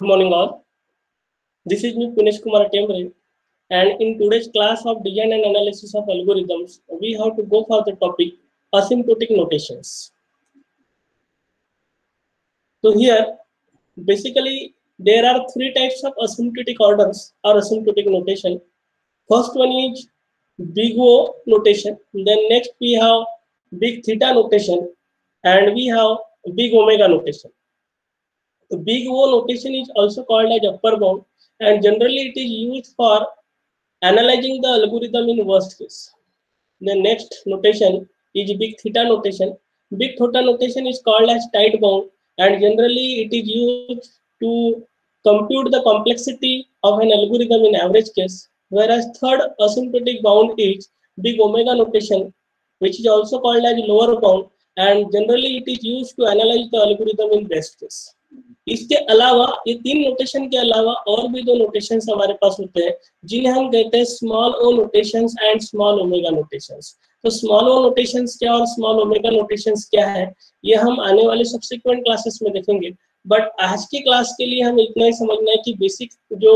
morning all. This is me Punesh Kumar Tembre, and in today's class of design and analysis of algorithms, we have to go for the topic asymptotic notations. So here, basically, there are three types of asymptotic orders or asymptotic notation. First one is big O notation. Then next we have big theta notation, and we have big omega notation. The big O notation is also called as upper bound, and generally it is used for analyzing the algorithm in worst case. The next notation is big theta notation. Big theta notation is called as tight bound, and generally it is used to compute the complexity of an algorithm in average case. Whereas third asymptotic bound is big omega notation, which is also called as lower bound, and generally it is used to analyze the algorithm in best case. इसके अलावा ये तीन notation के अलावा और भी दो notations हमारे पास होते हैं जिन्हें हम कहते हैं small O notations and small omega notations. तो स्मॉल ओ नोटेशंस क्या और स्मॉल ओमेगा नोटेशंस क्या है ये हम आने वाले सब्सिक्वेंट क्लासेस में देखेंगे, बट आज की क्लास के लिए हमें इतना ही समझना है कि बेसिक जो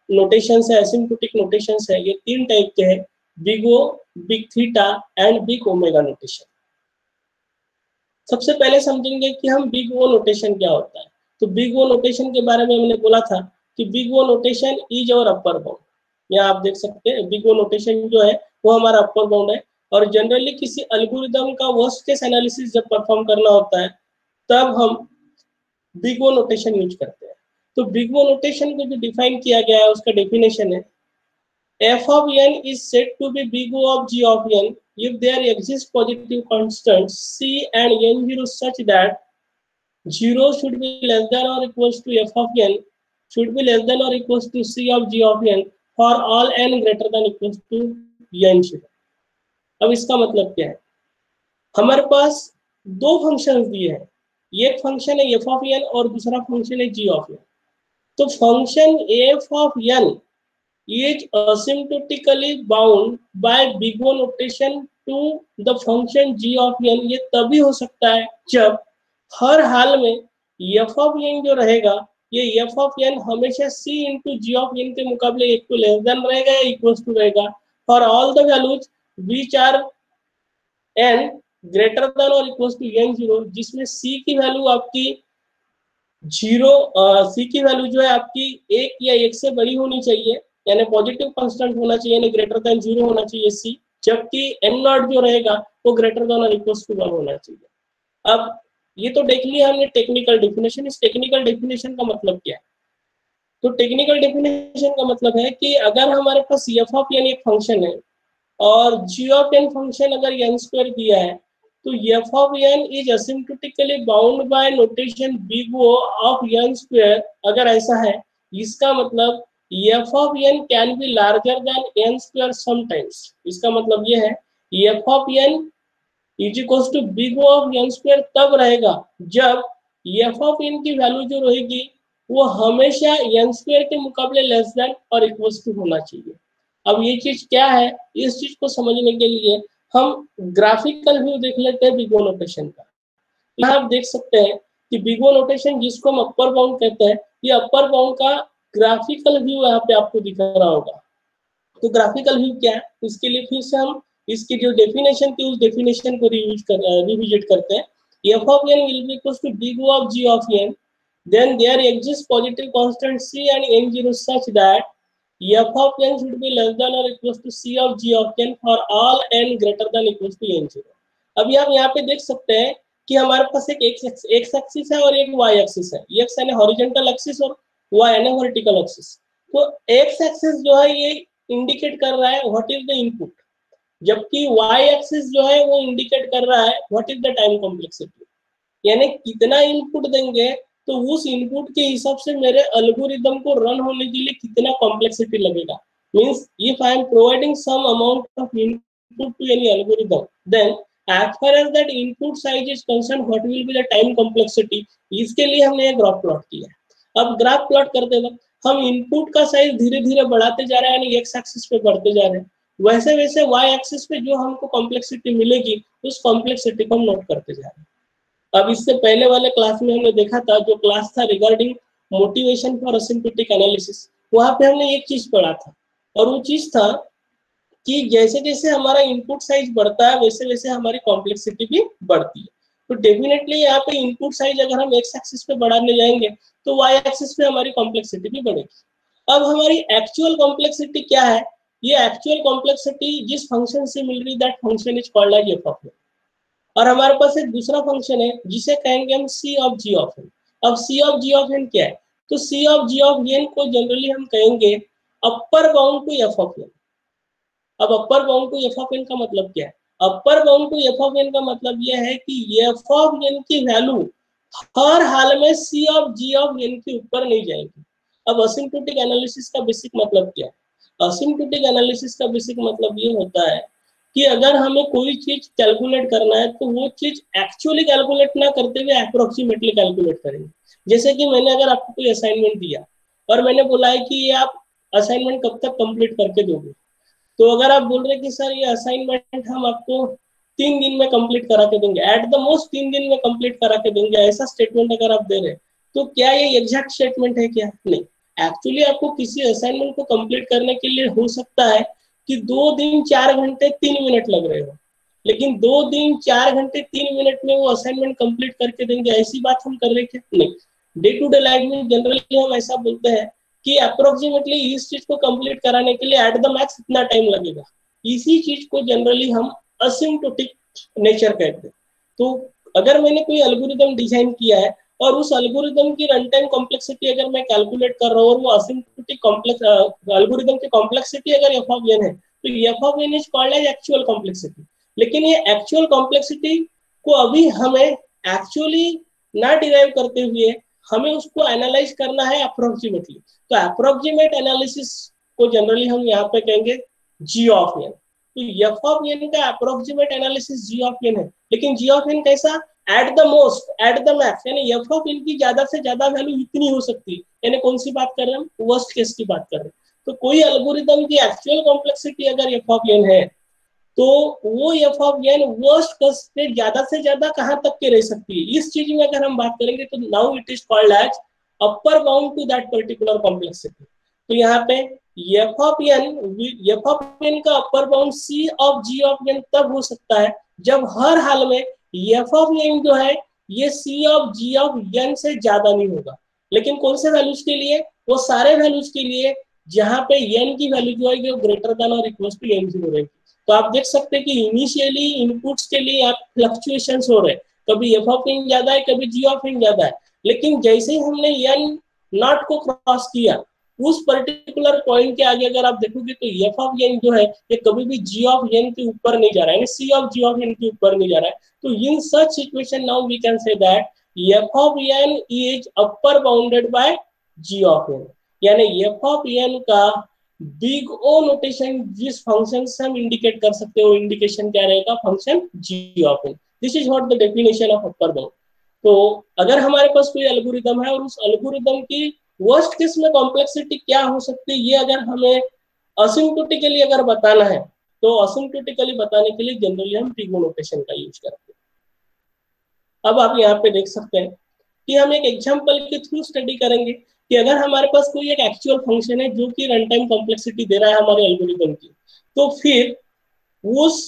नोटेशंस है एसिम्प्टोटिक नोटेशंस है ये तीन टाइप के हैं, big O, big theta and big omega notation. सबसे पहले समझेंगे कि हम बिग ओ नोटेशन क्या होता है। तो बिग ओ नोटेशन के बारे में हमने बोला था कि बिग ओ नोटेशन इज और अपर बाउंड। यहाँ आप देख सकते हैं बिग ओ नोटेशन जो है वो हमारा अपर बाउंड है, और जनरली किसी एल्गोरिथम का वर्स्ट केस एनालिसिस जब परफॉर्म करना होता है तब हम बिग ओ नोटेशन यूज करते हैं। तो बिग ओ नोटेशन को जो डिफाइन किया गया है उसका डेफिनेशन है f of n is said to be big O of g of n if there exist positive constants c and n0 such that 0 should be less than or equals to f of n should be less than or equals to c of g of n for all n greater than equals to n0। अब इसका मतलब क्या है, हमारे पास दो functions दिए हैं, एक फंक्शन है f of n और दूसरा फंक्शन है g of n। तो function f of n is asymptotically bound by big O notation to the function g of n। ये तभी हो सकता है जब हर हाल में f of n जो रहेगा ये f of n हमेशा c into g of n के मुकाबले एक तो लेस देन रहेगा या इक्वल्स टू रहेगा for all the values which are n greater than or equals to n0, जिसमें c की वैल्यू आपकी c की वैल्यू जो है आपकी एक या एक से बड़ी होनी चाहिए, यानी पॉजिटिव कांस्टेंट होना चाहिए, यानी ग्रेटर देन 0 होना चाहिए c, जबकि n0 जो रहेगा वो ग्रेटर देन और इक्वल्स टू 1 होना चाहिए। अब ये तो देख लिया हमने टेक्निकल डेफिनेशन। इस टेक्निकल डेफिनेशन का मतलब क्या है? तो टेक्निकल डेफिनेशन का मतलब है कि अगर हमारे पास f ऑफ n एक फंक्शन है और g ऑफ n फंक्शन अगर n² दिया है तो f of n is asymptotically bound by notation big O of n²। अगर ऐसा है इसका मतलब f of n can be larger than n² sometimes. इसका मतलब ये है f of n is equals to big O of n² तब रहेगा जब f ऑफ n की वैल्यू जो रहेगी वो हमेशा n² के मुकाबले लेस देन और इक्वल्स टू होना चाहिए। अब ये चीज क्या है, इस चीज को समझने के लिए हम ग्राफिकल व्यू देख लेते हैं बिग O नोटेशन का। यहाँ आप देख सकते हैं कि बिग O नोटेशन जिसको हम अपर बाउंड कहते हैं, ये अपर बाउंड का ग्राफिकल व्यू यहाँ पे आपको दिख रहा होगा। तो ग्राफिकल व्यू क्या है, इसके लिए फिर से हम इसकी जो डेफिनेशन थी उस डेफिनेशन को रिविजिट करते हैं। f of n will be equals to big O of g of n, then there exists positive constant c and n0 such that f of n should be less than or equals to c of g of n for all n greater than equals to n0। अभी आप यहाँ पे देख सकते हैं कि हमारे पास एक x एक्सिस है और एक y एक्सिस है। x यानी हॉरिजॉन्टल एक्सिस और y यानी वर्टिकल एक्सिस। तो x एक्सिस जो है ये इंडिकेट कर रहा है व्हाट इज द इनपुट, जबकि y एक्सिस जो है वो इंडिकेट कर रहा है what is the time complexity, यानी कितना इनपुट देंगे तो उस इनपुट के हिसाब से मेरे एल्गोरिथम को रन होने के लिए कितना कॉम्प्लेक्सिटी लगेगा। Means if I am providing some amount of input to any algorithm then as far as that input size is concerned what will be the time complexity। इसके लिए हमने एक ग्राफ प्लॉट किया। अब ग्राफ प्लॉट करते वक्त हम input का साइज धीरे धीरे बढ़ाते जा रहे हैं, यानी एक्स एक्सिस पे बढ़ते जा रहे हैं, वैसे वैसे वाई एक्सिस पे जो हमको कॉम्प्लेक्सिटी मिलेगी उस कॉम्प्लेक्सिटी को हम नोट करते जा रहे हैं। अब इससे पहले वाले क्लास में हमने देखा था, जो क्लास था regarding motivation for asymptotic analysis, वहां पे हमने एक चीज पढ़ा था, और वो चीज था कि जैसे जैसे हमारा इनपुट साइज बढ़ता है वैसे वैसे हमारी कॉम्प्लेक्सिटी भी बढ़ती है। तो डेफिनेटली यहाँ पे इनपुट साइज अगर हम एक्स एक्सिस पे बढ़ाने जाएंगे तो वाई एक्सिस पे हमारी कॉम्प्लेक्सिटी भी बढ़ेगी। अब हमारी एक्चुअल कॉम्प्लेक्सिटी क्या है? ये एक्चुअल कॉम्प्लेक्सिटी जिस फंक्शन से मिल रही that function is called as F of N. और हमारे पास एक दूसरा फंक्शन है जिसे कहेंगे हम C of ji of N. अब C of ji of N क्या है? तो C of ji of N को जनरली हम कहेंगे upper bound to F of N. अब upper bound to F of N का मतलब क्या है? Upper bound to F of N का मतलब यह है कि एफ ऑफ एन की वैल्यू हर हाल में C of ji of N के ऊपर नहीं जाएगी। अब असिम्प्टोटिक एनालिसिस का बेसिक मतलब क्या है? असिम्प्टोटिक एनालिसिस का बेसिक मतलब ये होता है कि अगर हमें कोई चीज कैलकुलेट करना है तो वो चीज एक्चुअली कैलकुलेट ना करते हुए अप्रोक्सीमेटली कैलकुलेट करेंगे। जैसे कि मैंने अगर आपको कोई असाइनमेंट दिया और मैंने बोला है कि ये आप असाइनमेंट कब तक कंप्लीट करके दोगे, तो अगर आप बोल रहे कि सर ये असाइनमेंट हम आपको 3 दिन में कंप्लीट करा के देंगे, एट द मोस्ट 3 दिन में कंप्लीट करा के देंगे, ऐसा स्टेटमेंट अगर आप दे रहे हैं तो क्या ये एग्जैक्ट स्टेटमेंट है? क्या नहीं। एक्चुअली आपको किसी असाइनमेंट को कंप्लीट करने के लिए हो सकता है कि 2 दिन 4 घंटे 3 मिनट लग रहे हो, लेकिन 2 दिन 4 घंटे 3 मिनट में वो असाइनमेंट कंप्लीट करके देंगे, ऐसी बात हम कर रहे क्या? नहीं। डे टू डे लाइफ में जनरली हम ऐसा बोलते हैं कि अप्रोक्सीमेटली इस चीज को कंप्लीट कराने के लिए एट द मैक्स इतना टाइम लगेगा। इसी चीज को जनरली हम असिम्प्टोटिक नेचर कहते हैं। तो अगर मैंने कोई एल्गोरिदम डिजाइन किया है और उस एल्गोरिदम की रन टाइम कॉम्प्लेक्सिटी अगर मैं कैलकुलेट कर रहा हूँ और वो असिम्प्टोटिक कॉम्प्लेक्स एल्गोरिदम की कॉम्प्लेक्सिटी अगर एफ ऑफ एन है तो F of N is called as actual complexity. लेकिन ये एक्चुअल कॉम्प्लेक्सिटी को अभी हमें एक्चुअली ना डिराइव करते हुए हमें उसको एनालाइज करना है अप्रोक्सीमेटली। तो अप्रोक्सीमेट एनालिसिस को जनरली हम यहाँ पे कहेंगे जी ऑफ एन। तो एफ ऑफ एन का approximate analysis g of N है, लेकिन जी ऑफ एन कैसा? At the most, at the max, यानी एफ ऑफ एन की ज्यादा से ज्यादा वैल्यू इतनी हो सकती है। यानी कौन सी बात कर रहे हैं हम? वर्स्ट केस की बात कर रहे हैं। तो कोई एल्गोरिदम की एक्चुअल कॉम्प्लेक्सिटी अगर एफ ऑफ एन है तो वो f of n worst case से ज्यादा कहां तक के रह सकती है? इस चीज में अगर हम बात करेंगे तो now it is called as upper bound to that particular complexity. तो यहाँ पे एफ ऑफ एन का upper bound c of ji of n तब हो सकता है जब हर हाल में एफ ऑफ एन जो है ये सी ऑफ जी ऑफ एन से ज्यादा नहीं होगा। लेकिन कौन से वैल्यूज के लिए? वो सारे वैल्यूज के लिए जहां पे एन की वैल्यू जो है वो ग्रेटर देन और इक्वल टू एन जीरो रहेगी। तो आप देख सकते हैं कि इनिशियली इनपुट्स के लिए आप फ्लक्चुएशंस हो रहे हैं, कभी एफ ऑफ एन ज्यादा है कभी जी ऑफ एन ज्यादा है, लेकिन जैसे ही हमने एन नॉट को क्रॉस किया उस पर्टिकुलर पॉइंट के आगे अगर आप देखोगे तो एफ ऑफ एन जो है ये कभी भी जी ऑफ एन के ऊपर नहीं जा रहा है, C of ji of N के ऊपर नहीं जा रहा है। तो in such situation now we can say that F of N is upper bounded by G of N. यानी एफ ऑफ एन का बिग ओ नोटेशन जिस फंक्शन से हम इंडिकेट कर सकते हो इंडिकेशन क्या रहेगा? Function G of N. This is what the definition of upper bound. तो अगर हमारे पास कोई एल्गोरिदम है और उस एल्गोरिदम की वर्स्ट केस में कॉम्प्लेक्सिटी क्या हो सकती है ये अगर हमें असिम्प्टोटिकली अगर बताना है तो असिम्प्टोटिकली बताने के लिए जनरली हम बिग नोटेशन का यूज करते हैं। अब आप यहाँ पे देख सकते हैं कि हम एक एग्जांपल के थ्रू स्टडी करेंगे कि अगर हमारे पास कोई एक एक्चुअल फंक्शन है जो कि रन टाइम कॉम्प्लेक्सिटी दे रहा है हमारे एल्गोरिदम की, तो फिर उस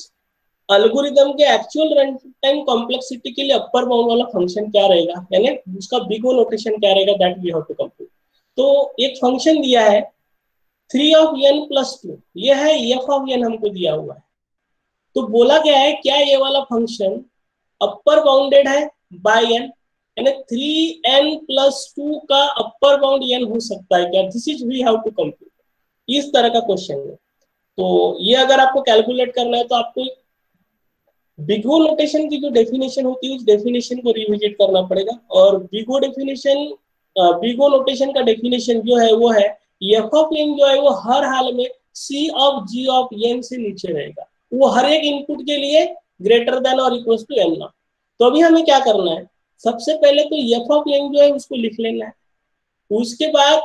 एल्गोरिदम के एक्चुअल रन टाइम कॉम्प्लेक्सिटी के लिए अपर बाउंड वाला फंक्शन क्या रहेगा, यानी उसका बिग ओ नोटेशन क्या रहेगा, that we have to compute. तो एक फंक्शन दिया है 3 ऑफ n प्लस 2, ये है एफ ऑफ n हमको दिया हुआ है। तो बोला गया है क्या ये वाला फंक्शन अपर बाउंडेड है बाय n, यानी 3n प्लस 2 का अपर बाउंड n हो सकता है क्या? This is we have to compute. इस तरह का क्वेश्चन है। तो ये अगर आपको कैलकुलेट करना है तो आपको बिग ओ नोटेशन की जो डेफिनेशन होती है उस डेफिनेशन को रिविजिट करना पड़ेगा। और बिग ओ नोटेशन का डेफिनेशन जो है वो है एफ ऑफ एन जो है वो हर हाल में C of ji of N से नीचे रहेगा, वो हर एक इनपुट के लिए ग्रेटर देन और इक्वल टू एन नॉट। तो अभी हमें क्या करना है? सबसे पहले तो एफ ऑफ एन जो है उसको लिख लेना है, उसके बाद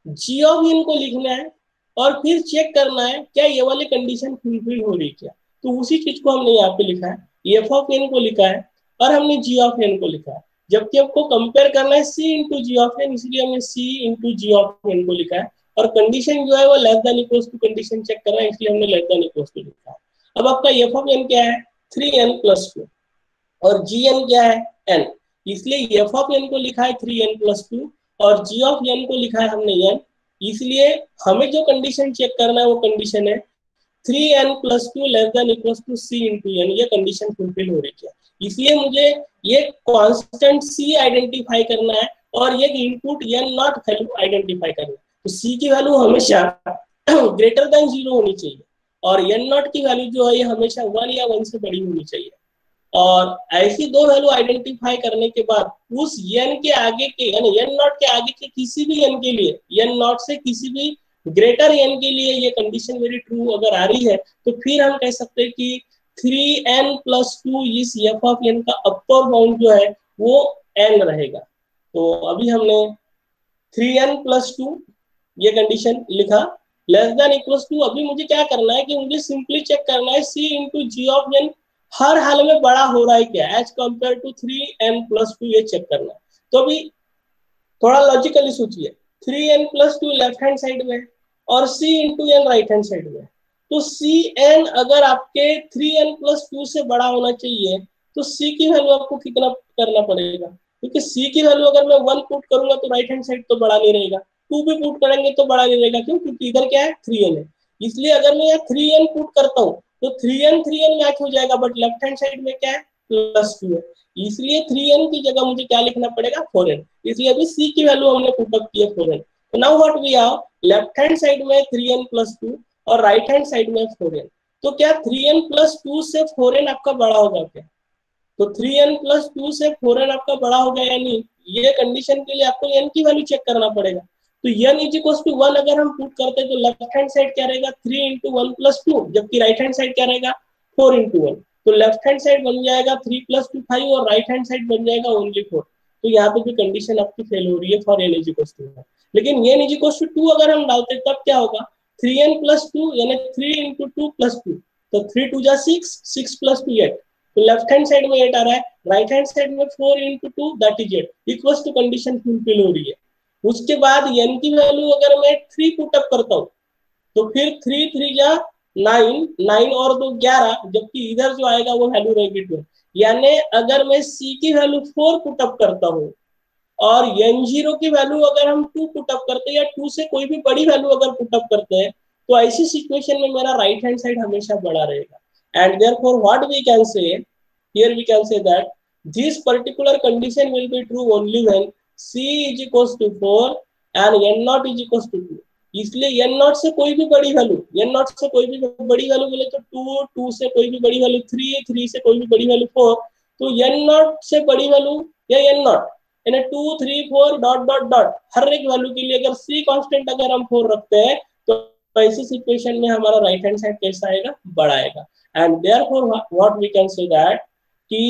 जी ऑफ एन को लिखना है और फिर चेक करना है क्या ये वाली कंडीशन फुलफिल हो रही है क्या। तो उसी चीज को हमने यहाँ पे लिखा है, एफ ऑफ एन को लिखा है और हमने जी ऑफ एन को लिखा है। जबकि आपको कंपेयर करना है c into g of n, इसलिए हमने c into g of N को लिखा है। और कंडीशन जो है वो less than equals to condition check करना है, इसलिए हमने लेस देन इक्वल्स टू लिखा है। अब आपका एफ ऑफ एन क्या है 3n+2 और जी एन क्या है n, इसलिए एफ ऑफ एन को लिखा है 3n+2 और जी ऑफ एन को लिखा है हमने n। इसलिए हमें जो कंडीशन चेक करना है वो कंडीशन है 3n+2 less than equals to c into n, ये कंडीशन फुलफिल हो रही है। इसलिए मुझे ये कांस्टेंट सी आइडेंटिफाई करना है और ये input n naught value identify करना है। तो सी की वैल्यू हमेशा ग्रेटर देन 0 होनी चाहिए और एन नॉट की वैल्यू जो है ये हमेशा 1 या 1 से बड़ी होनी चाहिए। और ऐसी दो वैल्यू आइडेंटिफाई करने के बाद उस एन के आगे के यानी एन नॉट के आगे के किसी भी एन के लिए, एन नॉट से किसी भी ग्रेटर एन के लिए ये कंडीशन मेरी ट्रू अगर आ रही है तो फिर हम कह सकते हैं कि 3n+2 इस एफ ऑफ एन का अपर बाउंड जो है वो n रहेगा। तो अभी हमने 3n+2 ये कंडीशन लिखा लेस देन इक्वल्स टू, अभी मुझे क्या करना है कि मुझे सिंपली चेक करना है c into g of N हर हाल में बड़ा हो रहा है क्या एज कंपेयर टू 3n+2, ये चेक करना है। तो अभी थोड़ा लॉजिकली सोचिए, 3n+2 लेफ्ट हैंड साइड में और c into n right hand side में, तो cn अगर आपके 3n+2 से बड़ा होना चाहिए तो c की वैल्यू आपको कितना करना पड़ेगा, क्योंकि c की वैल्यू अगर मैं 1 पुट करूंगा तो राइट हैंड साइड तो बड़ा नहीं रहेगा, 2 भी पुट करेंगे तो बड़ा नहीं रहेगा, क्यों, क्योंकि इधर क्या है 3n है। इसलिए अगर मैं यहाँ 3n पुट करता हूँ तो 3n मैच हो जाएगा, बट लेफ्ट हैंड साइड में क्या है +2 है, इसलिए 3n की जगह मुझे क्या लिखना पड़ेगा 4n। इसलिए अभी c की वैल्यू हमने पुटअप की है 4n। तो now what we have, left hand side में 3n+2 और राइट हैंड साइड में 4n। तो क्या 3n+2 से 4n आपका बड़ा होगा क्या, तो 3n+2 से 4n आपका बड़ा हो गया, यानी ये कंडीशन के लिए आपको n की वैल्यू चेक करना पड़ेगा। तो n = 1 अगर हम पुट करते हैं तो लेफ्ट हैंड साइड क्या रहेगा 3 × 1+2, जबकि राइट हैंड साइड क्या रहेगा 4 × 1। तो लेफ्ट हैंड साइड बन जाएगा 3 + 2 5 और राइट हैंड साइड बन जाएगा ओनली 4। तो यहाँ पे भी कंडीशन आपकी फेल हो रही है फॉर n = 1। लेकिन n = 2 अगर हम डालते तब क्या होगा 3n+2 यानी 3 × 2 + 2, तो 3 × 2 = 6, 6 + 2 8। तो लेफ्ट हैंड साइड में 8 आ रहा है, राइट हैंड साइड में 4 × 2 that is 8 equals to condition fulfil हो रही है। उसके बाद n की वैल्यू अगर मैं 3 पुट अप करता हूँ तो फिर 3 3 जा 9, 9 और 2 11, जबकि इधर जो आएगा वो वैल्यू रहेगी 2। यानी अगर मैं c की वैल्यू 4 पुट अप करता हूँ और n0 की वैल्यू अगर हम 2 पुट अप करते हैं या 2 से कोई भी बड़ी वैल्यू अगर पुट अप करते हैं तो ऐसी सिचुएशन में मेरा राइट हैंड साइड हमेशा बड़ा रहेगा। And therefore what we can say, here we can say that this particular condition will be true only when c = 4 and n0 = 2। इसलिए n0 से कोई भी बड़ी वैल्यू, n0 से कोई भी बड़ी वैल्यू बोले तो 2, 2 से कोई भी बड़ी वैल्यू 3, 3 से कोई भी बड़ी वैल्यू 4, तो n0 से बड़ी वैल्यू या n0 यानी 2, 3, 4 डॉट डॉट डॉट हर एक वैल्यू के लिए अगर c कांस्टेंट अगर हम 4 रखते हैं तो ऐसी सिचुएशन में हमारा राइट हैंड साइड कैसा आएगा बड़ा आएगा। And therefore what we can say that कि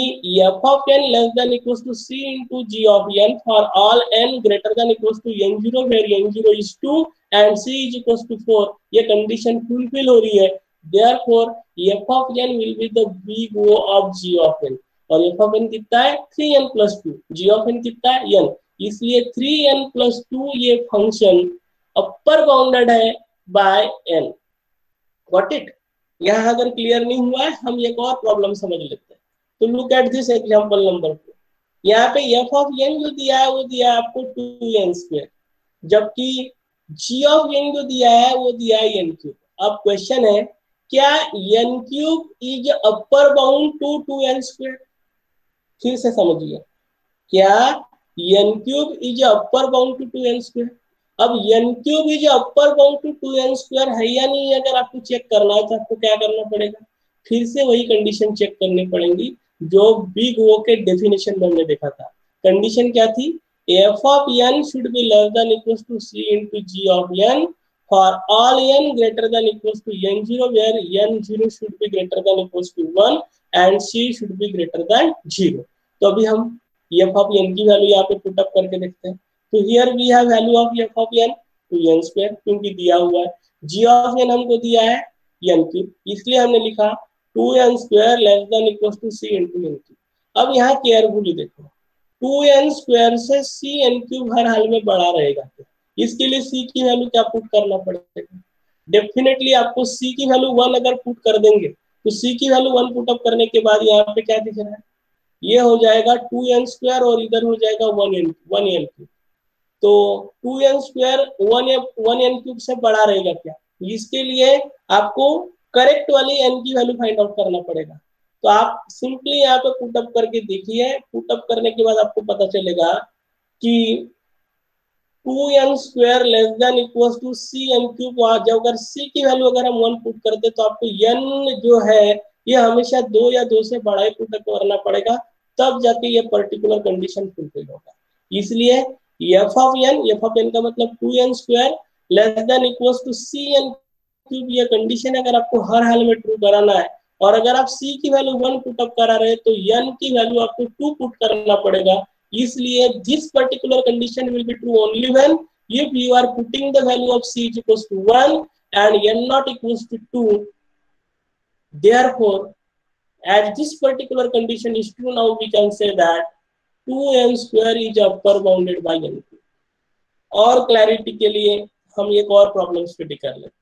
f of n less than equals to c into g of n for all n greater than equals to n0 where n0 is 2 and c is equals to 4, ये condition fulfil हो रही है। Therefore f of n will be the big O of g of n और f of n कितना है 3n+2, g of n कितना है n, इसलिए 3n+2 ये फंक्शन अपर बाउंडेड है बाय n। Got it? यहाँ अगर क्लियर नहीं हुआ है हम एक और प्रॉब्लम समझ लेते हैं। तो look at this example number 2। यहाँ पे f ऑफ n जो दिया है वो दिया है आपको 2n², जबकि g ऑफ n जो दिया है वो दिया है n³। अब क्वेश्चन है क्या n³ is upper bound to 2n²? फिर से समझिए, क्या n³ is upper bound to 2n²? अब n³ is upper bound to 2n² है या नहीं, अगर आपको चेक करना है तो आपको क्या करना पड़ेगा, फिर से वही कंडीशन चेक करनी पड़ेगी जो बिग ओ के डेफिनेशन में हमने देखा था। कंडीशन क्या थी, f of n should be less than equals to c into g of n for all n greater than equals to n0 where n0 should be greater than equals to 1 and c should be greater than 0। तो अभी हम f of n की value यहाँ पे put up करके देखते हैं। तो here we have value of f of n 2n² क्योंकि दिया हुआ है, g of n हमको दिया है n³, इसलिए हमने लिखा 2n² less than equals to c into n³। अब यहाँ केयरफुली देखो 2n² से cn³ हर हाल में बड़ा रहेगा। इसके लिए c की वैल्यू क्या पुट करना पड़ेगा? डेफिनेटली आपको c की वैल्यू 1 अगर पुट कर देंगे तो c की वैल्यू 1 पुट अप करने के बाद यहाँ पे क्या दिख रहा है, ये हो जाएगा 2n² और इधर हो जाएगा 1n³। तो 2n² 1n³ से बड़ा रहेगा क्या? इसके लिए आपको करेक्ट वाली n की वैल्यू फाइंड आउट करना पड़ेगा। तो आप सिंपली यहाँ पे पुटअप करके देखिए, पुटअप करने के बाद आपको पता चलेगा कि 2n² less than equals to cn³। जब अगर c की वैल्यू अगर हम 1 पुट करते तो आपको n जो है ये हमेशा 2 या 2 से बड़ा ही पुटअप करना पड़ेगा, तब जाके ये पर्टिकुलर कंडीशन फुलफिल होगा। इसलिए f ऑफ n का मतलब 2n² less than equals to cn³, ये कंडीशन अगर आपको हर हाल में ट्रू कराना है और अगर आप c की वैल्यू 1 पुटअप करा रहे तो n की वैल्यू आपको 2 पुट करना पड़ेगा। इसलिए this particular condition will be true only when if you are putting the value of c is equals to 1 and n not equals to 2. Therefore, as this particular condition is true, now we can say that 2n² is upper bounded by n. और clarity के लिए हम एक और problem study कर लेते हैं।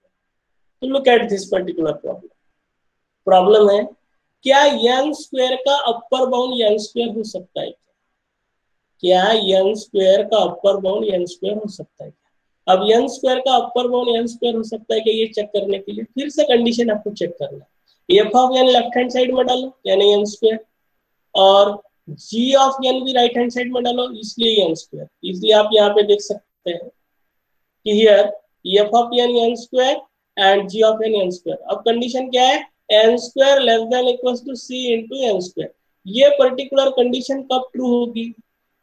तो look at this particular problem. Problem है, क्या n² का अपर बाउंड n² हो सकता है? क्या n² का अपर बाउंड n² हो सकता है? अब n² का अपर बाउंड n² हो सकता है कि ये चेक करने के लिए फिर से कंडीशन आपको चेक करना है। f of n left hand side में डालो यानी n², और g ऑफ n भी राइट हैंड साइड में डालो इसलिए n²। इसलिए आप यहाँ पे देख सकते हैं कि here f of n n² and g of n n²। अब कंडीशन क्या है? n² less than equals to c into n²। ये पर्टिकुलर कंडीशन कब ट्रू होगी?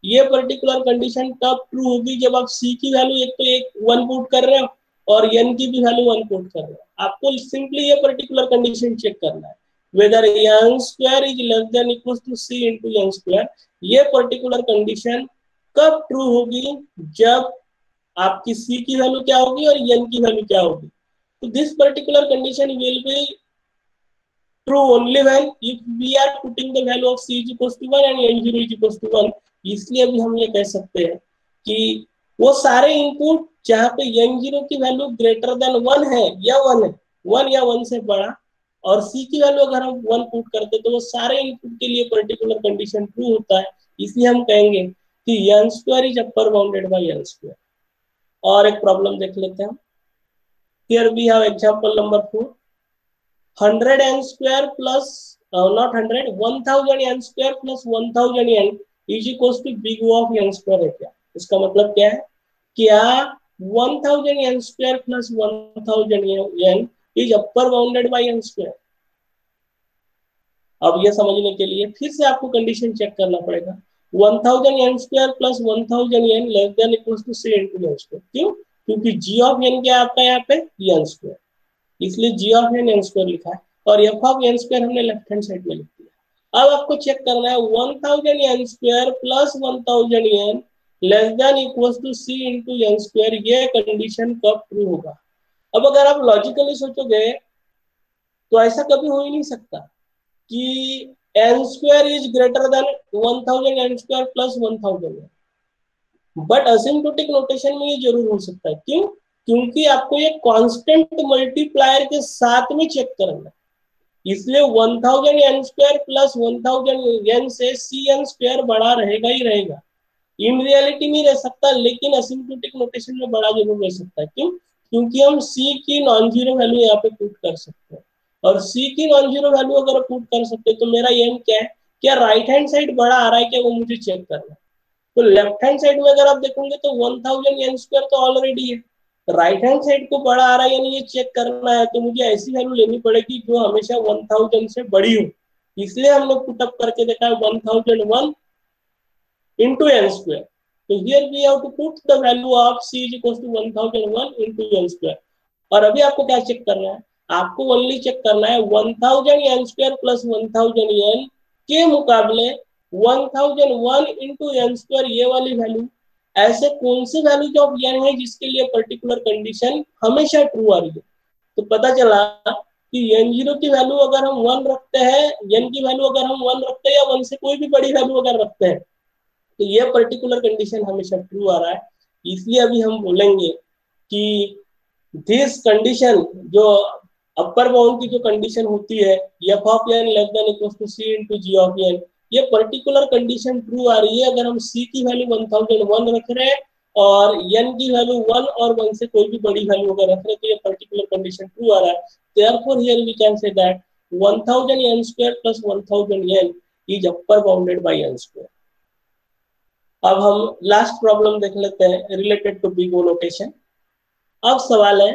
ये पर्टिकुलर कंडीशन तब ट्रू होगी जब आप c की वैल्यू एक 1 पुट कर रहे हो और n की भी वैल्यू 1 पुट कर रहे हो। आपको सिंपली ये पर्टिकुलर कंडीशन चेक करना है, whether n² is less than equals to c into n²। ये पर्टिकुलर कंडीशन कब ट्रू होगी? जब आपकी c की वैल्यू क्या होगी और n की वैल्यू क्या होगी। तो this particular condition will be true only when if we are putting the value of c is equals to 1 and n0 is equals to 1। इसलिए भी हम ये कह सकते हैं कि वो सारे इनपुट जहाँ पे n0 की वैल्यू ग्रेटर देन 1 है या 1 है, 1 या 1 से बड़ा, और c की वैल्यू अगर हम 1 पुट करते तो वो सारे इनपुट के लिए पर्टिकुलर कंडीशन ट्रू होता है। इसलिए हम कहेंगे कि n² is upper bounded bye n²। और एक प्रॉब्लम देख लेते हैं। Here we have example number 4। 100n² plus not 100 1000n² plus 1000n is equals to big O of n² है क्या? इसका मतलब क्या है? क्या 1000n² plus 1000n is upper bounded by n²? अब ये समझने के लिए फिर से आपको कंडीशन चेक करना पड़ेगा। 1000n² plus 1000n less than equals to c into n²। क्यों? क्योंकि g of n क्या है आपका यहाँ पे? n², इसलिए g ऑफ n n² लिखा है और f ऑफ n² हमने लेफ्ट हैंड साइड में लिख दिया। अब आपको चेक करना है 1000n² plus 1000n less than equals to c into n², ये कंडीशन कब ट्रू होगा? अब अगर आप लॉजिकली सोचोगे तो ऐसा कभी हो ही नहीं सकता कि n² is greater than 1000n² plus 1000n, but asymptotic notation में ये जरूर हो सकता है। क्यों? क्योंकि आपको ये कांस्टेंट मल्टीप्लायर के साथ में चेक करना है। इसलिए 1000n² प्लस 1000n से cn² बड़ा रहेगा ही रहेगा। इन रियलिटी नहीं रह सकता, लेकिन असिम्प्टोटिक नोटेशन में बड़ा जरूर रह सकता है। क्यों? क्योंकि हम c की नॉन जीरो वैल्यू यहाँ पे पुट कर सकते हैं, और c की नॉन जीरो वैल्यू अगर पुट कर सकते हैं तो मेरा n क्या है? क्या राइट हैंड साइड बड़ा आ रहा है क्या, वो मुझे चेक करना है। तो लेफ्ट हैंड साइड में अगर आप देखोगे तो 1000n² तो ऑलरेडी है, राइट हैंड साइड को बड़ा आ रहा है यानी ये चेक करना है, तो मुझे ऐसी वैल्यू लेनी पड़ेगी जो हमेशा 1000 से बड़ी हो। इसलिए हम लोग पुटअप करके देखा है 1001 into n²। तो here we have to put the value of c is equals to 1001 into n²। और अभी आपको क्या चेक करना है? आपको ओनली चेक करना है 1000n² प्लस 1000n के मुकाबले 1001 into n², ये वाली वैल्यू ऐसे कौन सी वैल्यू ऑफ n है जिसके लिए पर्टिकुलर कंडीशन हमेशा ट्रू आ रही है। तो पता चला कि n0 की वैल्यू अगर हम 1 रखते हैं, n की वैल्यू अगर हम 1 रखते हैं या 1 से कोई भी बड़ी वैल्यू अगर रखते हैं तो ये पर्टिकुलर कंडीशन हमेशा ट्रू आ रहा है, इसलिए अभी हम बोलेंगे कि दिस कंडीशन जो अपर बाउंड की जो कंडीशन होती है f of n less than equal to c into g of n, ये पर्टिकुलर कंडीशन ट्रू आ रही है अगर हम सी की वैल्यू 1001 रख रहे हैं और एन की वैल्यू 1 और 1 से कोई भी बड़ी वैल्यू अगर रख रहे हैं तो ये पर्टिकुलर कंडीशन ट्रू आ रहा है। Therefore here we can say that 1000 n square plus 1000 n is upper bounded by n square। अब हम लास्ट प्रॉब्लम देख लेते हैं related to big O notation. अब सवाल है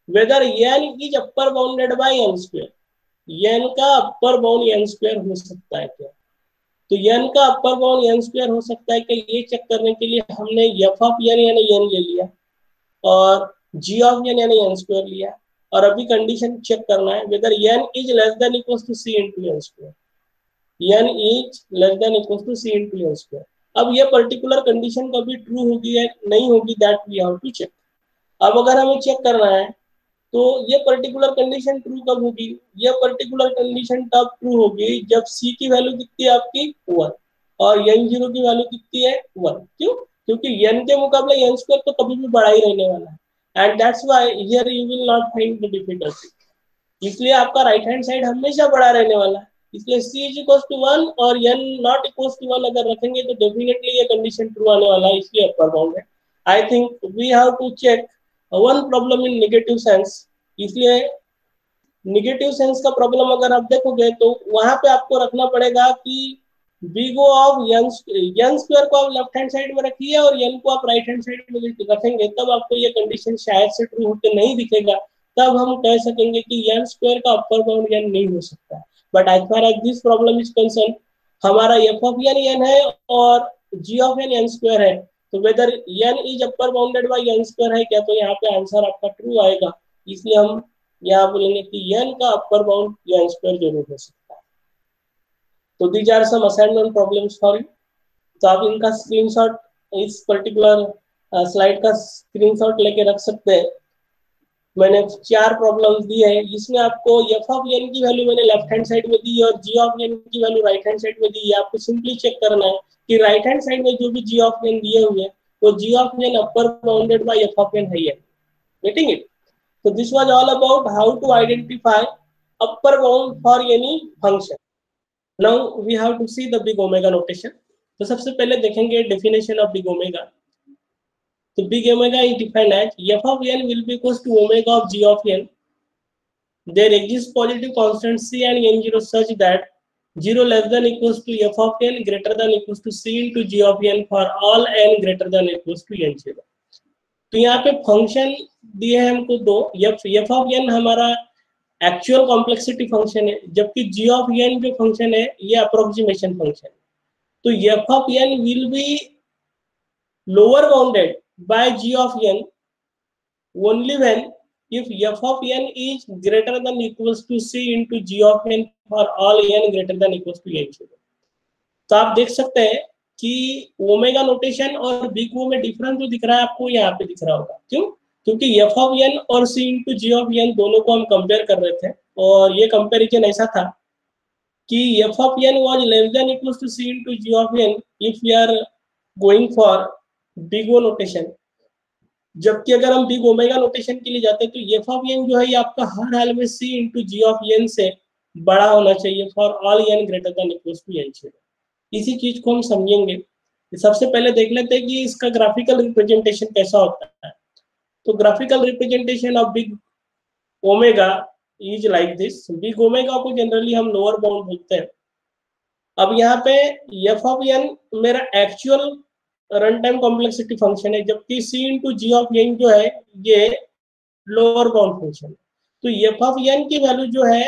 whether n is upper bounded by n square, n का upper bound n square हो सकता है क्या? तो n का अपर बाउंड n स्क्वायर हो सकता है कि ये चेक करने के लिए हमने f ऑफ n यानी n ले लिया और g ऑफ n यानी n स्क्वायर लिया और अभी कंडीशन चेक करना है whether n is less than equal to c into n square, n is less than equal to c into n square. अब ये पर्टिकुलर कंडीशन कभी ट्रू होगी या नहीं होगी that we have to check. अब अगर हमें चेक करना है तो ये पर्टिकुलर कंडीशन ट्रू कब होगी? ये पर्टिकुलर कंडीशन तब ट्रू होगी जब c की वैल्यू कितनी है आपकी 1 और n0 की वैल्यू कितनी है 1। क्यों? क्योंकि n के मुकाबले n स्क्वायर तो कभी भी बड़ा ही रहने वाला है and that's why here you will not find the difficulty। इसलिए आपका राइट हैंड साइड हमेशा बड़ा रहने वाला है, इसलिए c is equals to 1 और n not equals to 1 अगर रखेंगे तो डेफिनेटली ये कंडीशन ट्रू आने वाला है, इसलिए अपर बाउंड है। I think we have to check one problem in negative sense, इसलिए नेगेटिव सेंस का प्रॉब्लम अगर आप देखोगे तो वहां पे आपको रखना पड़ेगा कि big O of n square को आप लेफ्ट हैंड साइड में रखिए और n को आप राइट हैंड साइड में रखेंगे तब आपको ये कंडीशन शायद से ट्रू होते नहीं दिखेगा, तब हम कह सकेंगे कि n स्क्वायर का अपर बाउंड n नहीं हो सकता। But as far as this problem is concern हमारा f ऑफ n है और g ऑफ n स्क्वायर है, तो whether n is upper bounded by n square है क्या, तो यहाँ पे आंसर आपका ट्रू आएगा। इसलिए हम यहाँ बोलेंगे कि n का अपर बाउंड n स्क्वायर जरूर हो सकता है। तो these are some assignment problems for you. तो आप इनका स्क्रीनशॉट इस पर्टिकुलर स्लाइड का स्क्रीनशॉट लेके रख सकते हैं। मैंने 4 प्रॉब्लम्स दी है, इसमें आपको f ऑफ n की वैल्यू मैंने लेफ्ट हैंड साइड में दी और g ऑफ n की वैल्यू राइट हैंड साइड में दी है। आपको सिंपली चेक करना है कि राइट हैंड साइड में जो भी g ऑफ n दिए हुए हैं वो g of n upper bounded bye f of n है या getting it. So this was all about how to identify upper bound for any function. Now we have to see the big omega notation. तो सबसे पहले देखेंगे definition of big omega. तो big omega is defined as f of n will be equals to omega of g of n. There exists positive constant c and n0 such that 0 less than equals to f of n greater than equals to c into g of n for all n greater than equals to n0. तो यहाँ पे function दिए हैं हमको दो, f of n हमारा actual complexity function है जबकि g ऑफ n जो फंक्शन है ये अप्रोक्सीमेशन फंक्शन है। तो f of n will be lower bounded bye g of n only when if f of n is greater than equals to c into g of n for all n greater than equals to n0। तो आप देख सकते हैं कि omega notation और big ओ में difference जो दिख रहा है आपको यहाँ पे दिख रहा होगा। क्यों? क्योंकि f ऑफ n और c into g of n दोनों को हम कंपेयर कर रहे थे और ये कंपेरिजन ऐसा था कि f of n was less than equals to c into g of n if we are going for big O notation, जबकि अगर हम बिग ओमेगा नोटेशन के लिए जाते हैं तो f ऑफ n जो है ये आपका हर हाल में c into g of n से बड़ा होना चाहिए for all n greater than equals to n0। इसी चीज को हम समझेंगे। सबसे पहले देख लेते हैं कि इसका ग्राफिकल रिप्रेजेंटेशन कैसा होता है। तो graphical representation of big omega is like this. Big omega को जनरली हम लोअर बाउंड बोलते हैं। अब यहाँ पे f ऑफ n मेरा actual run time complexity function है जबकि c into g of n जो है ये लोअर बाउंड फंक्शन है। तो f ऑफ n की वैल्यू जो है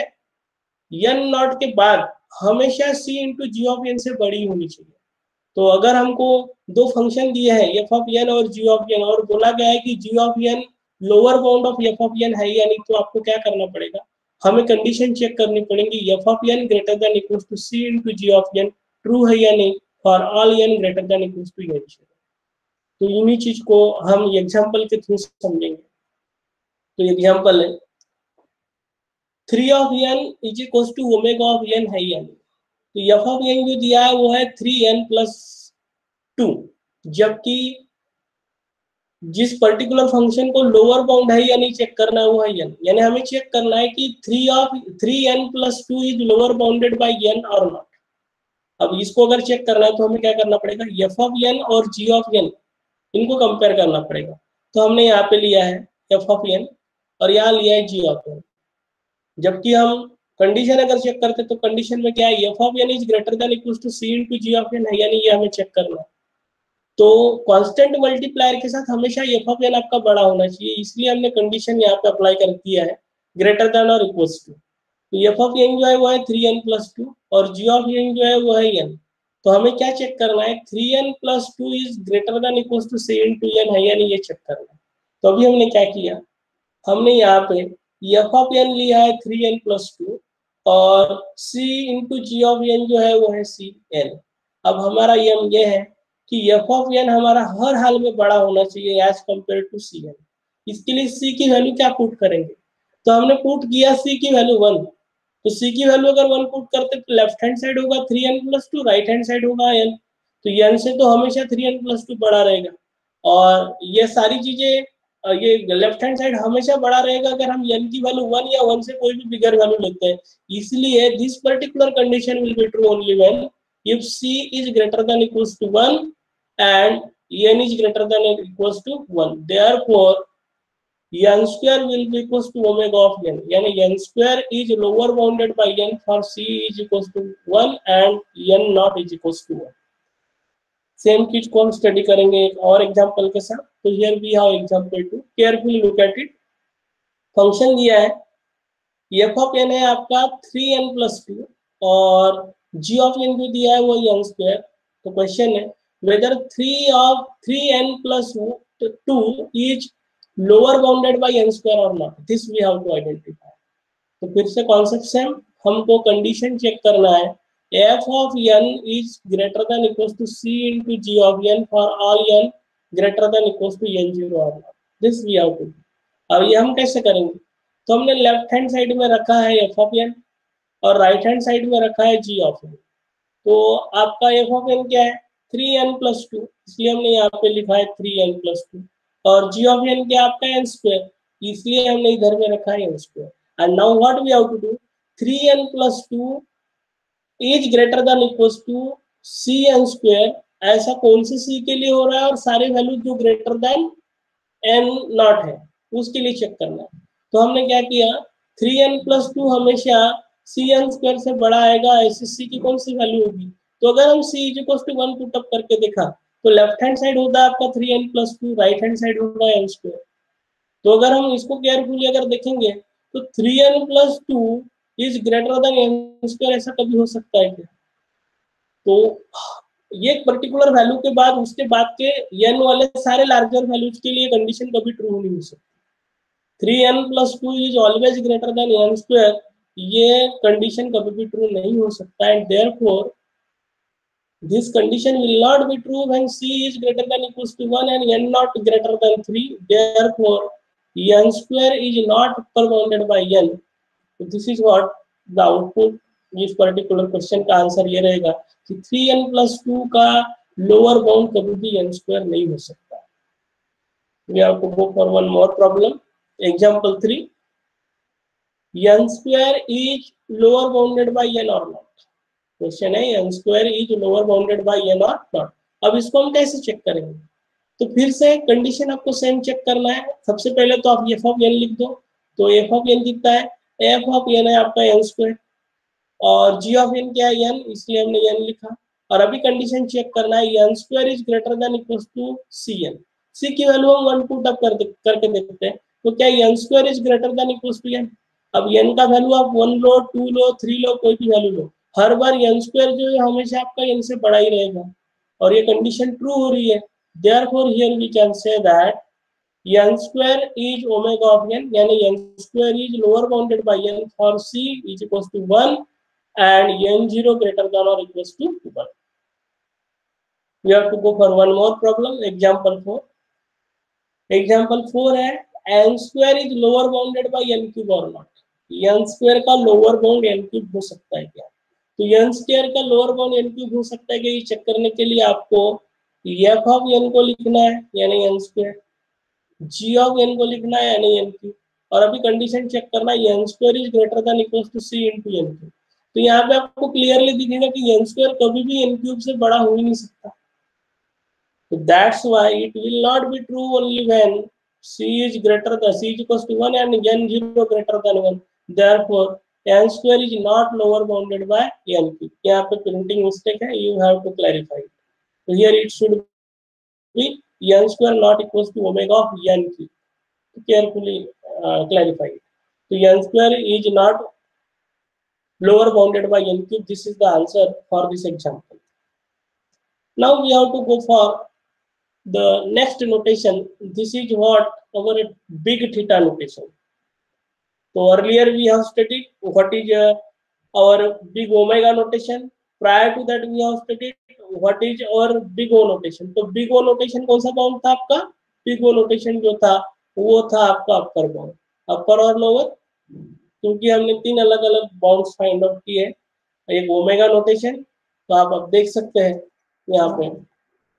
n नॉट के बाद हमेशा c into g of n से बड़ी होनी चाहिए। तो अगर हमको दो फंक्शन दिए हैं f ऑफ n और g ऑफ n और बोला गया है कि g of n lower bound of f of n है या नहीं, तो आपको क्या करना पड़ेगा, हमें कंडीशन चेक करनी पड़ेगी f of n greater than equals to c into g of n true है या नहीं for all n greater than equals to n। तो इन्हीं चीज को हम एग्जांपल के थ्रू समझेंगे। तो एग्जांपल है 3 of n is equals to omega of n है या नहीं। तो f ऑफ n जो दिया है वो है 3n प्लस 2, जबकि जिस पर्टिकुलर फंक्शन को लोअर बाउंड है या नहीं चेक करना है वो है n, यानी हमें चेक करना है कि 3n+2 is lower bounded by n और नॉट। अब इसको अगर चेक करना है तो हमें क्या करना पड़ेगा, f ऑफ n और g ऑफ n इनको कंपेयर करना पड़ेगा। तो हमने यहाँ पे लिया है f ऑफ n और यहाँ लिया है g ऑफ n, जबकि हम कंडीशन अगर चेक करते तो कंडीशन में क्या है, f of n is greater than equal to c into g of n है या नहीं, ये हमें चेक करना है। तो कांस्टेंट मल्टीप्लायर के साथ हमेशा f ऑफ n आपका बड़ा होना चाहिए, इसलिए हमने कंडीशन यहाँ पे अप्लाई कर दिया है ग्रेटर देन और इक्वल्स टू। तो f ऑफ n जो है वो है 3n+2 और g ऑफ n जो है वो है n। तो हमें क्या चेक करना है, 3n+2 is greater than equals to c into n है या नहीं, ये चेक करना है। तो अभी हमने क्या किया, हमने यहाँ पे f ऑफ n लिया है 3n+2 और c into g of n जो है वो है cn। अब हमारा यम ये है कि f ऑफ n हमारा हर हाल में बड़ा होना चाहिए एज कम्पेयर टू cn। इसके लिए c की वैल्यू क्या पुट करेंगे, तो हमने पुट किया c की वैल्यू 1, तो c की वैल्यू अगर 1 पुट करते तो लेफ्ट हैंड साइड होगा 3n+2, राइट हैंड साइड होगा n। तो n से तो हमेशा 3n+2 बड़ा रहेगा, और ये सारी चीजें ये लेफ्ट हैंड साइड हमेशा बड़ा रहेगा अगर हम n की वैल्यू 1 या 1 से कोई भी बिगर वैल्यू लेते हैं। इसलिए this particular condition will be true only when if c is greater than equals to 1 and n is greater than or equals to 1, therefore n square will be equals to omega of n, यानी n square is lower bounded by n for c is equals to 1 and n not is equals to 1। Same चीज को हम study करेंगे एक और example के साथ। तो here we have example 2, carefully look at it. Function दिया है f ऑफ n है आपका 3n+2 और g ऑफ n जो दिया है वो n स्क्वायर। तो क्वेश्चन है whether 3n+2 is lower bounded by n square और not, this we have to identify. तो फिर से कॉन्सेप्ट सेम, हमको कंडीशन चेक करना है f of n is greater than equal to c into g of n for all n greater than equal to n0 और not, this we have to. अब ये हम कैसे करेंगे, तो हमने लेफ्ट हैंड साइड में रखा है f ऑफ n और राइट हैंड साइड में रखा है g ऑफ n। तो आपका f ऑफ n क्या है 3n+2, इसलिए हमने यहाँ पे लिखा है 3n+2 और g ऑफ n क्या आपका n स्क्वायर, इसलिए हमने इधर में रखा है n square. And now what we have to do, 3n+2 is greater than equals to cn square, ऐसा कौन से c के लिए हो रहा है और सारे वैल्यू जो ग्रेटर देन n नॉट है उसके लिए चेक करना है। तो हमने क्या किया, 3n+2 हमेशा cn स्क्वायर से बड़ा आएगा, ऐसे c की कौन सी वैल्यू होगी। तो अगर हम c is equal to 1 put up करके देखा तो लेफ्ट हैंड साइड होता है आपका 3n+2, राइट हैंड साइड होगा n स्क्वायर। तो अगर हम इसको केयरफुली अगर देखेंगे तो 3n+2 is greater then n square, ऐसा कभी हो सकता है क्या। तो ये एक पर्टिकुलर वैल्यू के बाद उसके बाद के n वाले सारे लार्जर वैल्यूज के लिए कंडीशन कभी ट्रू नहीं हो सकती। 3n+2 is always greater than n square, ये कंडीशन कभी भी ट्रू नहीं हो सकता है। Therefore this condition will not be true when c is greater than equals to 1 and n not greater than 3, therefore n square is not upper bounded by n। so this is what the output इस particular question का answer ये रहेगा कि 3n+2 का lower bound कभी भी n square नहीं हो सकता। we have to go for one more problem, example 3, n square is lower bounded by n or not। Question है n square is lower bounded by n और not. अब इसको हम कैसे चेक करेंगे, तो फिर से कंडीशन आपको सेम चेक करना है। सबसे पहले तो आप f ऑफ n लिख दो, तो f ऑफ n कितना है, f ऑफ n है आपका n स्क्वायर और g ऑफ n क्या है n, इसलिए हमने n लिखा। और अभी कंडीशन चेक करना है n square is greater than equals to cn, c की वैल्यू हम 1 पुट अप करके देखते हैं। तो क्या n square is greater than equals to n, अब n का वैल्यू आप 1 लो 2 लो 3 लो कोई भी वैल्यू लो, हर बार n स्क्वायर जो है हमेशा आपका n से बड़ा ही रहेगा और ये कंडीशन ट्रू हो रही है। therefore here we can say that n square is omega of n, यानी n square is lower bounded by n for c is equals to 1 and n0 greater than or equals to 1। we have to go for one more problem, example 4। example 4 है n square is lower bounded by n cube or not, n square का lower bound n cube हो सकता है क्या। तो n square का lower bound n cube हो सकता है कि ये चेक करने के लिए आपको एफ ऑफ एन को लिखना है यानी n square, g of N को लिखना है यानी एन क्यूब, और अभी कंडीशन चेक करना है n square is greater than equal to c into n cube. तो यहाँ पे आपको क्लियरली दिखेगा कि एन स्क्वायर कभी भी एन क्यूब से बड़ा हो ही नहीं सकता। So that's why it will not be true only when c is greater than c is equals to 1 and n 0 greater than 1. Therefore, n square is not lower bounded by n cube. यहाँ पे printing mistake है, you have to clarify it. So here it should be n square not equals to omega of n cube. Carefully clarify it. So n square is not lower bounded by n cube. This is the answer for this example. Now we have to go for the next notation. This is what our big theta notation. So earlier we have studied what is our big omega notation. Prior to that we have studied what is our big O notation. तो big O notation कौन सा bound था आपका? big O notation जो था वो था आपका अपर बाउंड, अपर और लोअर, क्योंकि हमने तीन अलग अलग बाउंड्स फाइंड आउट किए। एक ओमेगा नोटेशन, तो आप अब देख सकते हैं यहाँ पे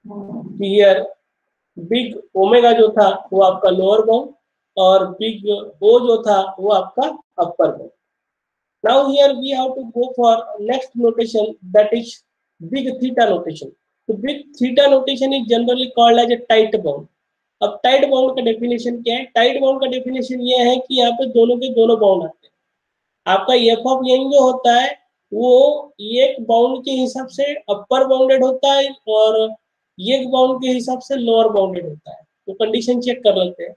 हियर बिग ओमेगा जो था वो आपका लोअर बाउंड और बिग ओ जो था वो आपका upper bound. Now here we have to go for next notation that is big theta notation. तो big theta notation is generally called as a tight bound. अब टाइट बाउंड का definition क्या है? Tight bound का definition ये है कि यहाँ पे दोनों के दोनों बाउंड आते हैं। आपका एफ ऑफ एन जो होता है वो एक बाउंड के हिसाब से अपर बाउंडेड होता है और एक बाउंड के हिसाब से लोअर बाउंडेड होता है। तो कंडीशन चेक कर लेते हैं।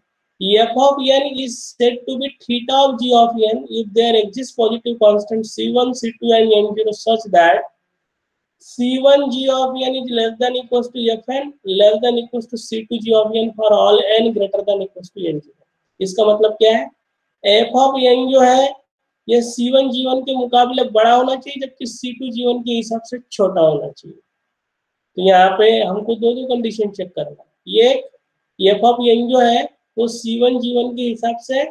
F of N is said to be theta of ji of n if there exist positive constant c1 c2 and n0 such that c1 g of n is less than equals to fn less than equals to c2 g of n for all n greater than equals to n0। इसका मतलब क्या है? f of n जो है ये c1 g1 के मुकाबले बड़ा होना चाहिए जबकि c2 g1 के हिसाब से छोटा होना चाहिए। तो यहाँ पे हमको दो कंडीशन चेक करना है। ये f of n जो है वो c1 g1 के हिसाब से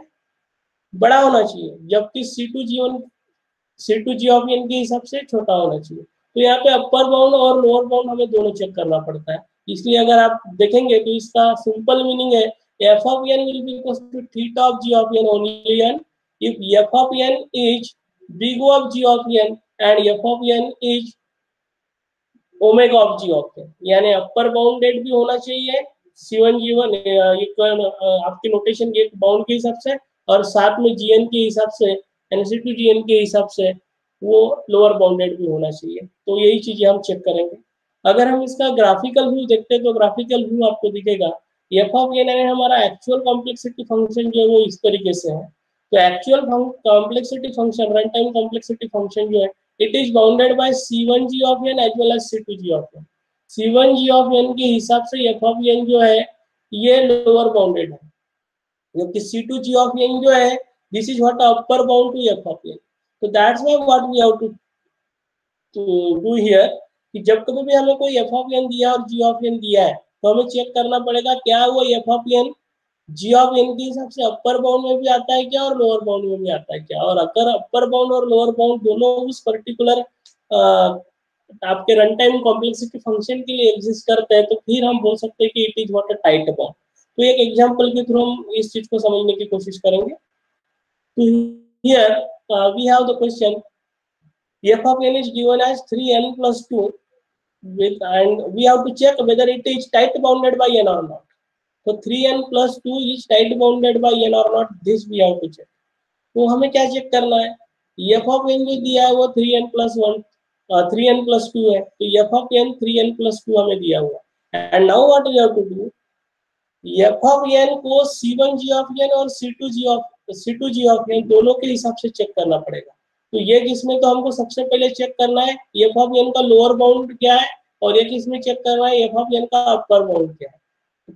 बड़ा होना चाहिए जबकि c2 g of n के हिसाब से छोटा होना चाहिए। तो यहाँ पे अपर बाउंड और लोअर बाउंड हमें दोनों चेक करना पड़ता है। इसलिए अगर आप देखेंगे तो इसका सिंपल मीनिंग है f of n will be equals to theta of g of n only n if f of n is big O of g of n and f of n is omega of ji of n। यानी अपर bounded भी होना चाहिए c1 g1 एक आपके notation के एक bound के हिसाब से और साथ में gn के हिसाब से c2 gn के हिसाब से वो लोअर बाउंडेड भी होना चाहिए। तो यही चीजें हम चेक करेंगे। अगर हम इसका ग्राफिकल व्यू देखते हैं तो ग्राफिकल व्यू आपको दिखेगा एफ ऑफ एन यानी हमारा एक्चुअल कॉम्प्लेक्सिटी फंक्शन जो है वो इस तरीके से है। तो actual complexity function run time complexity function जो है it is bounded by c1 g of n as well as c2 g of n। c1 g of n के हिसाब से f of n जो है ये लोअर बाउंडेड है जबकि c2 g of n जो है this is what upper bound to f of n। तो that's why what we have to do here कि जब कभी भी हमें कोई f of n दिया और g of n दिया है तो हमें चेक करना पड़ेगा क्या वो f of n g of n के हिसाब से अपर बाउंड में भी आता है क्या और लोअर बाउंड में भी आता है क्या। और अगर अपर बाउंड और लोअर बाउंड दोनों उस पर्टिकुलर आपके रन टाइम कॉम्प्लेक्सिटी फंक्शन के लिए एग्जिस्ट करते हैं तो फिर हम बोल सकते हैं कि it is what a tight bound. तो एक एग्जांपल के थ्रू हम इस चीज को समझने की कोशिश करेंगे। तो here we have the question f of n is given as 3n plus 2 with and we have to check whether it is tight bounded by n or not। तो 3n plus 2 is tight bounded by n or not, this we have to check। तो हमें क्या check करना है? f of n जो दिया है वो 3n plus 1 3n plus 2 है तो f of n 3n plus 2 हमें दिया हुआ है। and now what we have to do, f of n को c1 g of n और c2 g of n दोनों के हिसाब से चेक करना पड़ेगा। तो ये किसमें तो हमको सबसे पहले चेक करना है f of n का लोअर बाउंड क्या है और ये किसमें चेक करना है f of n का अपर बाउंड क्या है।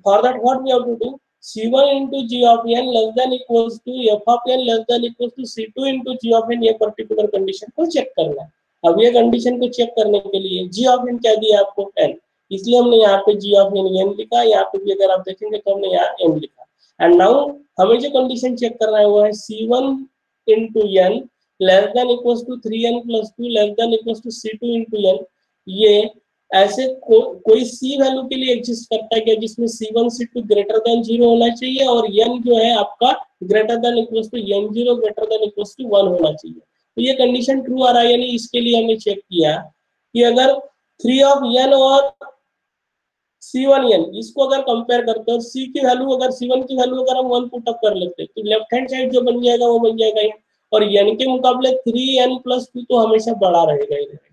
For that what we have to do, c1 into g of n less than equals to f of n less than equals to c2 into g of n ये particular condition को check करना है। अब ये condition को check करने के लिए g of n क्या दिया आपको n, इसलिए हमने यहाँ पे g of n n लिखा। यहाँ पे भी अगर आप देखेंगे तो हमने यहाँ n लिखा। एंड नाउ हमें जो कंडीशन चेक करना है वो है c1 into n less than equals to 3n plus 2 less than equals to c2 into n। ये ऐसे कोई सी वैल्यू के लिए एग्जिस्ट करता है क्या, जिसमें C1 C2 ग्रेटर देन 0 होना चाहिए और n जो है आपका greater than equals to n0 greater than equals to 1 होना चाहिए। तो ये कंडीशन ट्रू आ रहा है, यानी इसके लिए हमने चेक किया कि अगर 3 ऑफ n और C1n इसको अगर कंपेयर करते हैं, C की वैल्यू अगर C1 की वैल्यू अगर हम 1 पुट अप कर लेते हैं तो लेफ्ट हैंड साइड जो बन जाएगा वो बन जाएगा n, और n के मुकाबले 3n+2 तो हमेशा बड़ा रहेगा ही रहेगा।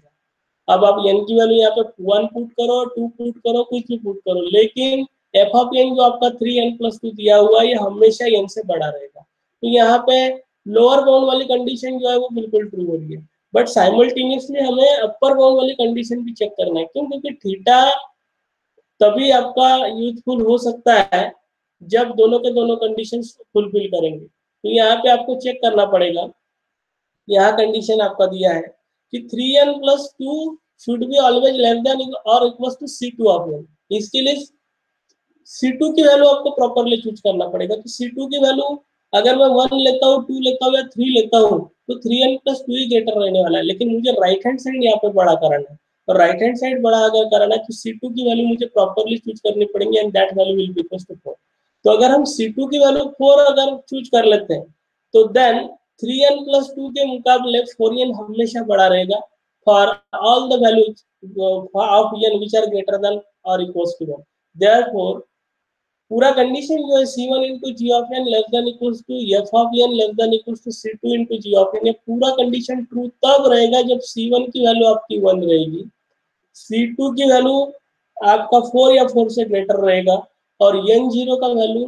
अब आप n की वैल्यू यहाँ पे 1 पुट करो, 2 पुट करो, कुछ भी पुट करो, लेकिन f ऑफ n जो आपका 3n+2 दिया हुआ है ये हमेशा n से बड़ा रहेगा। तो यहाँ पे लोअर बाउंड वाली कंडीशन जो है वो बिल्कुल ट्रू हो रही है, बट साइमल्टेनियसली हमें अपर बाउंड वाली कंडीशन भी चेक करना है। क्यों? क्योंकि थीटा तभी आपका यूजफुल हो सकता है जब दोनों के दोनों कंडीशंस फुलफिल करेंगे। तो यहाँ पे आपको चेक करना पड़ेगा, यहाँ कंडीशन आपका दिया है कि 3n+2 should be always less than और equal to C2 of n। इसके लिए C2 की वैल्यू आपको प्रॉपरली चूज करना पड़ेगा। तो C2 की वैल्यू अगर मैं 1 लेता हूँ, 2 लेता हूँ या 3 लेता हूँ तो 3n+2 ही ग्रेटर रहने वाला है, लेकिन मुझे राइट हैंड साइड यहाँ पे बड़ा करना है, और राइट हैंड साइड बड़ा अगर करना है तो C2 की वैल्यू मुझे प्रॉपरली चूज करनी पड़ेगी and that value will be equal to 4। तो अगर हम C2 की वैल्यू 4 अगर चूज कर लेते हैं तो देन 3n+2 के मुकाबले 4n हमेशा बड़ा रहेगा for all the values of n which are greater than और इक्वल्स टू 1। देयरफॉर पूरा कंडीशन जो है C1 into G of n less than equals to f of n less than equals to C2 into G of n, ये पूरा condition true तब रहेगा जब C1 की वैल्यू आपकी 1 रहेगी, C2 की वैल्यू आपका 4 या 4 से ग्रेटर रहेगा और n0 का वैल्यू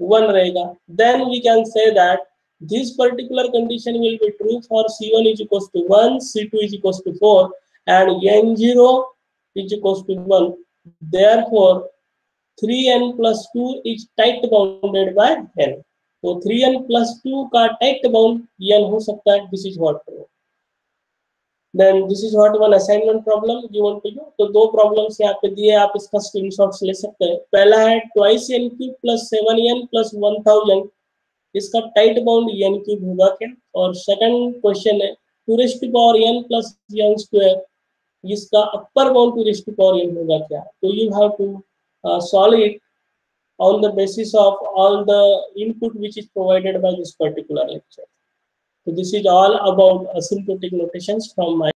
1 रहेगा। Then we can say that this particular condition will be true for C1 is equals to 1, C2 is equals to 4 and n0 is equals to 1. Therefore 3n+2 is tight bounded by n। तो 3n+2 का tight bound n हो सकता है। This is what true. Then this is what one assignment problem given to you. तो दो problems यहाँ पे दिए, आप इसका स्क्रीनशॉट्स ले सकते हैं। पहला है ट्वाइस n³ + 7n + 1000, इसका टाइट बाउंड n³ होगा क्या? और सेकंड क्वेश्चन है 2n + n², इसका अपर बाउंड 2n होगा क्या? तो you have to solve it on the basis of all the input which is provided by this particular lecture. So this is all about asymptotic notations from my